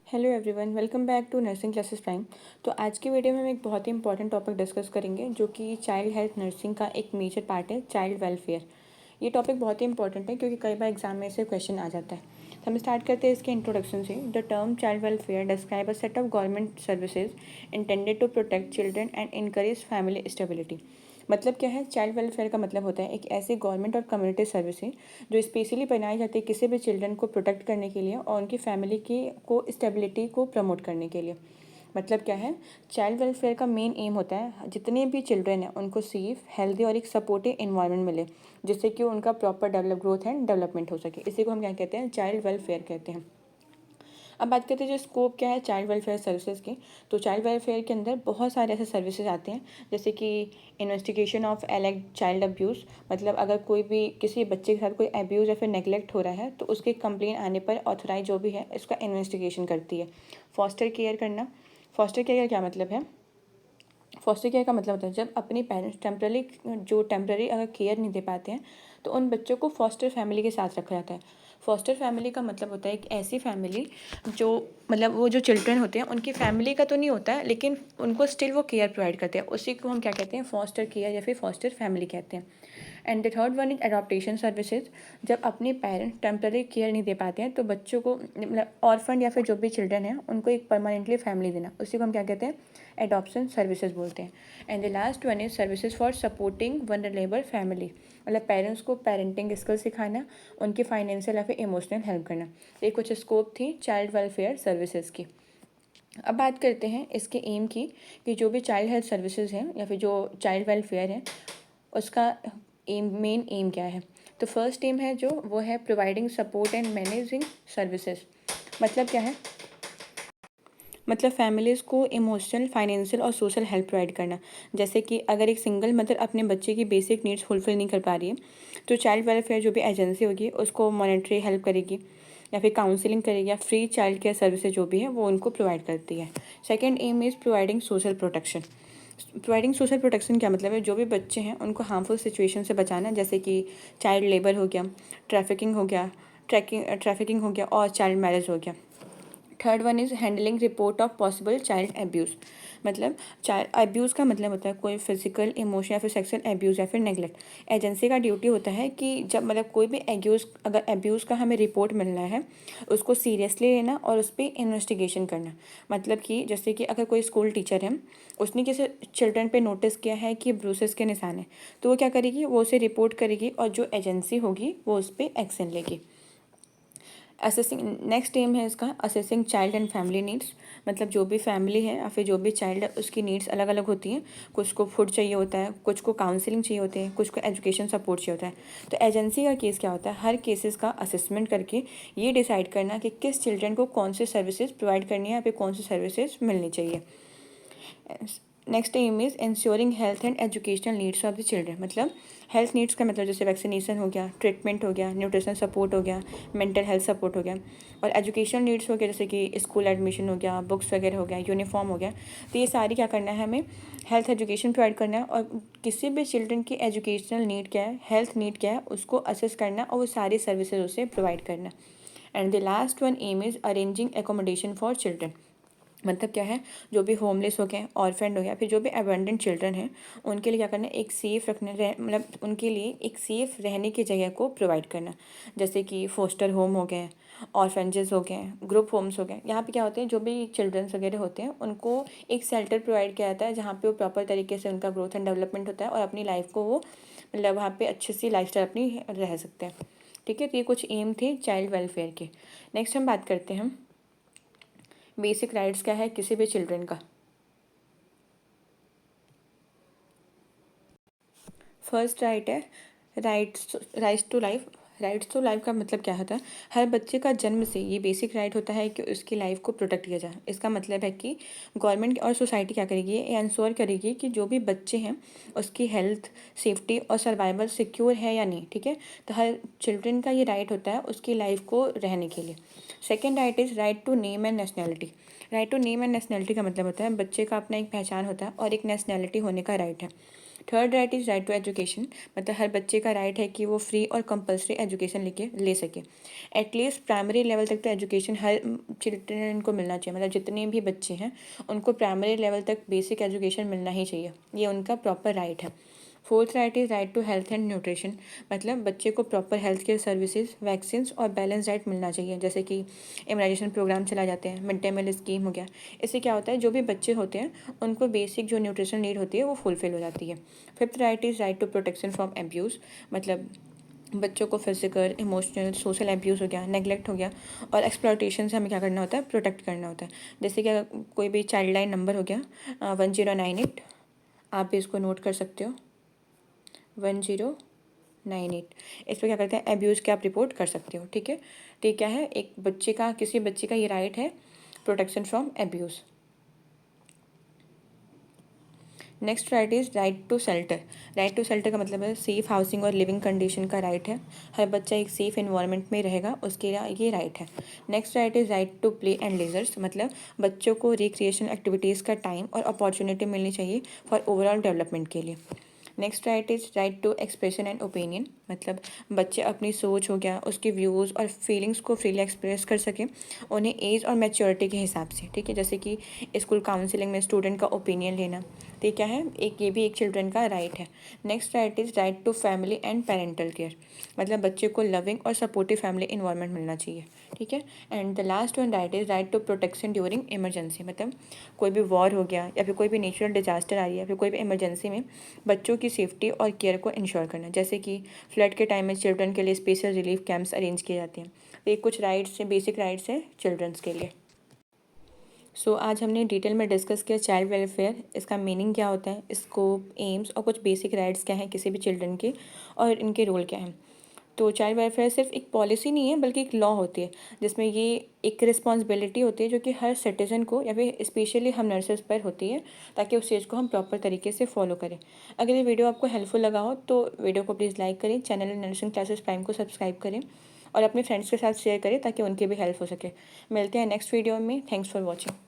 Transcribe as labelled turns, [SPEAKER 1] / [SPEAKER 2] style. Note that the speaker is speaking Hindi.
[SPEAKER 1] Hello everyone, welcome back to nursing classes prime. तो आज की वीडियो में हम एक बहुत ही इंपॉर्टेंट टॉपिक डिस्कस करेंगे जो कि चाइल्ड हेल्थ नर्सिंग का एक मेजर पार्ट है, चाइल्ड वेलफेयर। ये टॉपिक बहुत ही इंपॉर्टेंट है क्योंकि कई बार एग्जाम में से क्वेश्चन आ जाता है। तो हम स्टार्ट करते हैं इसके इंट्रोडक्शन से। The term child welfare describe a set of government services intended to protect children and encourage family stability. मतलब क्या है? चाइल्ड वेलफेयर का मतलब होता है एक ऐसी गवर्नमेंट और कम्युनिटी सर्विस है जो स्पेशली बनाई जाती है किसी भी चिल्ड्रन को प्रोटेक्ट करने के लिए और उनकी फैमिली की को स्टेबिलिटी को प्रमोट करने के लिए। मतलब क्या है? चाइल्ड वेलफेयर का मेन एम होता है जितने भी चिल्ड्रन हैं उनको सेफ, हेल्दी और एक सपोर्टिव इन्वायरमेंट मिले जिससे कि उनका प्रॉपर ग्रोथ एंड डेवलपमेंट हो सके। इसी को हम क्या कहते हैं? चाइल्ड वेलफेयर कहते हैं। अब बात करते हैं जो स्कोप क्या है चाइल्ड वेलफेयर सर्विसेज की। तो चाइल्ड वेलफेयर के अंदर बहुत सारे ऐसे सर्विसेज आते हैं जैसे कि इन्वेस्टिगेशन ऑफ एलेक्ड चाइल्ड अब्यूज़। मतलब अगर कोई भी किसी बच्चे के साथ कोई अब्यूज़ या फिर नेगलेक्ट हो रहा है तो उसके कंप्लेन आने पर ऑथराइज जो भी है इसका इन्वेस्टिगेशन करती है। फॉस्टर केयर करना। फॉस्टर केयर का क्या मतलब है? फॉस्टर केयर का मतलब होता है जब अपने पेरेंट्स टेम्प्ररी अगर केयर नहीं दे पाते हैं तो उन बच्चों को फॉस्टर फैमिली के साथ रखा जाता है। फॉस्टर फैमिली का मतलब होता है एक ऐसी फैमिली जो मतलब वो जो चिल्ड्रन होते हैं उनकी फैमिली का तो नहीं होता है लेकिन उनको स्टिल वो केयर प्रोवाइड करते हैं। उसी को हम क्या कहते हैं? फॉस्टर केयर या फिर फॉस्टर फैमिली कहते हैं। And the third one is adaptation services. जब अपने पेरेंट्स टेम्प्ररी केयर नहीं दे पाते हैं तो बच्चों को मतलब ऑर्फन या फिर जो भी चिल्ड्रन हैं उनको एक परमानेंटली फैमिली देना, उसी को हम क्या कहते हैं? एडॉप्शन सर्विसेज बोलते हैं। And the last one is services for supporting vulnerable family. मतलब पेरेंट्स को पेरेंटिंग स्किल सिखाना, उनकी फाइनेंशियल या फिर इमोशनल हेल्प करना। ये कुछ स्कोप थी चाइल्ड वेलफेयर सर्विसेज की। अब बात करते हैं इसके एम की कि जो भी चाइल्ड हेल्थ सर्विसेज हैं या फिर जो चाइल्ड वेलफेयर है उसका मेन एम क्या है। तो फर्स्ट एम है जो वो है providing support and managing services. मतलब क्या है? मतलब फैमिलीज़ को इमोशनल, फाइनेंशियल और सोशल हेल्प प्रोवाइड करना। जैसे कि अगर एक सिंगल मदर अपने बच्चे की बेसिक नीड्स फुलफिल नहीं कर पा रही है तो चाइल्ड वेलफेयर जो भी एजेंसी होगी उसको मॉनेटरी हेल्प करेगी या फिर काउंसलिंग करेगी या फ्री चाइल्ड केयर सर्विसेज जो भी है वो उनको प्रोवाइड करती है। Second aim is providing social protection. Providing social protection क्या मतलब है? जो भी बच्चे हैं उनको हार्मफुल सिचुएशन से बचाना, जैसे कि चाइल्ड लेबर हो गया, ट्रैफिकिंग हो गया और चाइल्ड मैरिज हो गया। Third one is handling report of possible child abuse. मतलब चाइल्ड एब्यूज़ का मतलब होता है कोई फिजिकल, इमोशनल या फिर सेक्सुअल एब्यूज़ या फिर नेगलेक्ट। एजेंसी का ड्यूटी होता है कि जब मतलब कोई भी अगर एब्यूज़ का हमें रिपोर्ट मिल रहा है उसको सीरियसली लेना और उस पर इन्वेस्टिगेशन करना। मतलब कि जैसे कि अगर कोई स्कूल टीचर है उसने किसी चिल्ड्रन पे नोटिस किया है कि ब्रूसेस के निशान है तो वो क्या करेगी? वो उसे रिपोर्ट करेगी और जो एजेंसी होगी वो उस पर एक्शन लेगी। असेसिंग नेक्स्ट एम है इसका assessing child and family needs. मतलब जो भी फैमिली है या फिर जो भी चाइल्ड है उसकी नीड्स अलग अलग होती हैं। कुछ को फूड चाहिए होता है, कुछ को काउंसलिंग चाहिए होते हैं, कुछ को एजुकेशन सपोर्ट चाहिए होता है। तो एजेंसी का केस क्या होता है? हर केसेस का असेसमेंट करके ये डिसाइड करना कि किस चिल्ड्रन को कौन सी सर्विसेज प्रोवाइड करनी है या फिर कौन सी सर्विसेज मिलनी चाहिए। Next aim is ensuring health and educational needs of the children. मतलब हेल्थ नीड्स का मतलब जैसे वैक्सीनेशन हो गया, ट्रीटमेंट हो गया, न्यूट्रिशन सपोर्ट हो गया, मेंटल हेल्थ सपोर्ट हो गया। और एजुकेशनल नीड्स हो गया जैसे कि स्कूल एडमिशन हो गया, बुक्स वगैरह हो गया, यूनिफॉर्म हो गया। तो ये सारी क्या करना है? हमें हेल्थ एजुकेशन प्रोवाइड करना है और किसी भी चिल्ड्रन की एजुकेशनल नीड क्या है, हेल्थ नीड क्या है, उसको असेस करना और वो सारी सर्विसेज उसे प्रोवाइड करना। And the last one aim is arranging accommodation for children. मतलब क्या है? जो भी होमलेस हो गए, ऑर्फेंड हो गया, फिर जो भी अबेंडेंट चिल्ड्रन हैं उनके लिए क्या करना है? एक सेफ़ मतलब उनके लिए एक सेफ़ रहने की जगह को प्रोवाइड करना। जैसे कि फोस्टर होम हो गए, ऑर्फेंजेस हो गए, ग्रुप होम्स हो गए। यहाँ पे क्या होते हैं? जो भी चिल्ड्रंस वगैरह होते हैं उनको एक शेल्टर प्रोवाइड किया जाता है जहाँ पे वो प्रॉपर तरीके से उनका ग्रोथ एंड डेवलपमेंट होता है और अपनी लाइफ को वो मतलब वहाँ पे अच्छी सी लाइफस्टाइल अपनी रह सकते हैं। ठीक है, तो ये कुछ एम थे चाइल्ड वेलफेयर के। नेक्स्ट हम बात करते हैं बेसिक राइट्स क्या है किसी भी चिल्ड्रन का। फर्स्ट राइट है राइट्स टू लाइफ का मतलब क्या होता है? हर बच्चे का जन्म से ये बेसिक राइट होता है कि उसकी लाइफ को प्रोटेक्ट किया जाए। इसका मतलब है कि गवर्नमेंट और सोसाइटी क्या करेगी? ये इंश्योर करेगी कि जो भी बच्चे हैं उसकी हेल्थ, सेफ्टी और सर्वाइवल सिक्योर है या नहीं। ठीक है, तो हर चिल्ड्रन का ये राइट होता है उसकी लाइफ को रहने के लिए। Second right is right to name and nationality. Right to name and nationality का मतलब होता है बच्चे का अपना एक पहचान होता है और एक नेशनैलिटी होने का राइट है। Third right is right to education, मतलब हर बच्चे का राइट है कि वो फ्री और कंपलसरी एजुकेशन ले सके। एटलीस्ट प्राइमरी लेवल तक तो एजुकेशन हर चिल्ड्रन को मिलना चाहिए, मतलब जितने भी बच्चे हैं उनको प्राइमरी लेवल तक बेसिक एजुकेशन मिलना ही चाहिए, ये उनका प्रॉपर राइट है। Fourth right is right to health and nutrition, मतलब बच्चे को proper health care services, vaccine और बैलेंस डाइट मिलना चाहिए, जैसे कि इम्यूनाइजेशन प्रोग्राम चला जाते हैं, मिड डे मील स्कीम हो गया। इससे क्या होता है, जो भी बच्चे होते हैं उनको बेसिक जो न्यूट्रिशन नीड होती है वो फुलफिल हो जाती है। Fifth right is right to protection from abuse, मतलब बच्चों को फिजिकल, इमोशनल, सोशल एब्यूज़ हो गया, नेगलेक्ट हो गया और एक्सप्लॉयटेशन से हमें क्या करना होता है, प्रोटेक्ट करना होता है। जैसे कि कोई भी चाइल्ड लाइन नंबर हो गया 1098, आप भी इसको नोट कर सकते हो, 1098। इस पर क्या करते हैं, एब्यूज़ के आप रिपोर्ट कर सकते हो, ठीक है। तो ये क्या है, एक बच्चे का, किसी बच्चे का ये राइट है, protection from abuse. Next right is right to shelter. Right to shelter का मतलब है सेफ हाउसिंग और लिविंग कंडीशन का राइट है, हर बच्चा एक सेफ इन्वायरमेंट में रहेगा, उसके लिए ये राइट है। Next right is right to play and leisures, मतलब बच्चों को रिक्रिएशन एक्टिविटीज़ का टाइम और अपॉर्चुनिटी मिलनी चाहिए फॉर ओवरऑल डेवलपमेंट के लिए। Next right is right to expression and opinion, मतलब बच्चे अपनी सोच हो गया, उसके व्यूज़ और फीलिंग्स को फ्रीली एक्सप्रेस कर सकें, उन्हें एज और मैच्योरिटी के हिसाब से, ठीक है। जैसे कि स्कूल काउंसलिंग में स्टूडेंट का ओपिनियन लेना, तो ये क्या है, एक ये भी एक चिल्ड्रन का राइट है। Next right is right to family and parental care, मतलब बच्चे को लविंग और सपोर्टिव फैमिली इन्वायरमेंट मिलना चाहिए, ठीक है। And the last one right is right to protection during emergency, मतलब कोई भी वॉर हो गया या फिर कोई भी नेचुरल डिजास्टर आ रही है या फिर कोई भी इमरजेंसी में बच्चों की सेफ्टी और केयर को इंश्योर करना, जैसे कि फ्लड के टाइम में चिल्ड्रन के लिए स्पेशल रिलीफ कैंप्स अरेंज किए जाते हैं। तो ये कुछ राइट्स हैं, बेसिक राइट्स हैं चिल्ड्रंस के लिए। आज हमने डिटेल में डिस्कस किया चाइल्ड वेलफेयर, इसका मीनिंग क्या होता है, स्कोप, एम्स और कुछ बेसिक राइट्स क्या हैं किसी भी चिल्ड्रन के, और इनके रोल क्या हैं। तो चाइल्ड वेलफेयर सिर्फ एक पॉलिसी नहीं है बल्कि एक लॉ होती है, जिसमें ये एक रिस्पॉन्सिबिलिटी होती है जो कि हर सिटीज़न को या फिर स्पेशली हम नर्सेज पर होती है, ताकि उस चीज़ को हम प्रॉपर तरीके से फॉलो करें। अगर ये वीडियो आपको हेल्पफुल लगा हो तो वीडियो को प्लीज़ लाइक करें, चैनल नर्सिंग क्लासेस प्राइम को सब्सक्राइब करें और अपने फ्रेंड्स के साथ शेयर करें ताकि उनकी भी हेल्प हो सके। मिलते हैं नेक्स्ट वीडियो में। Thanks for watching.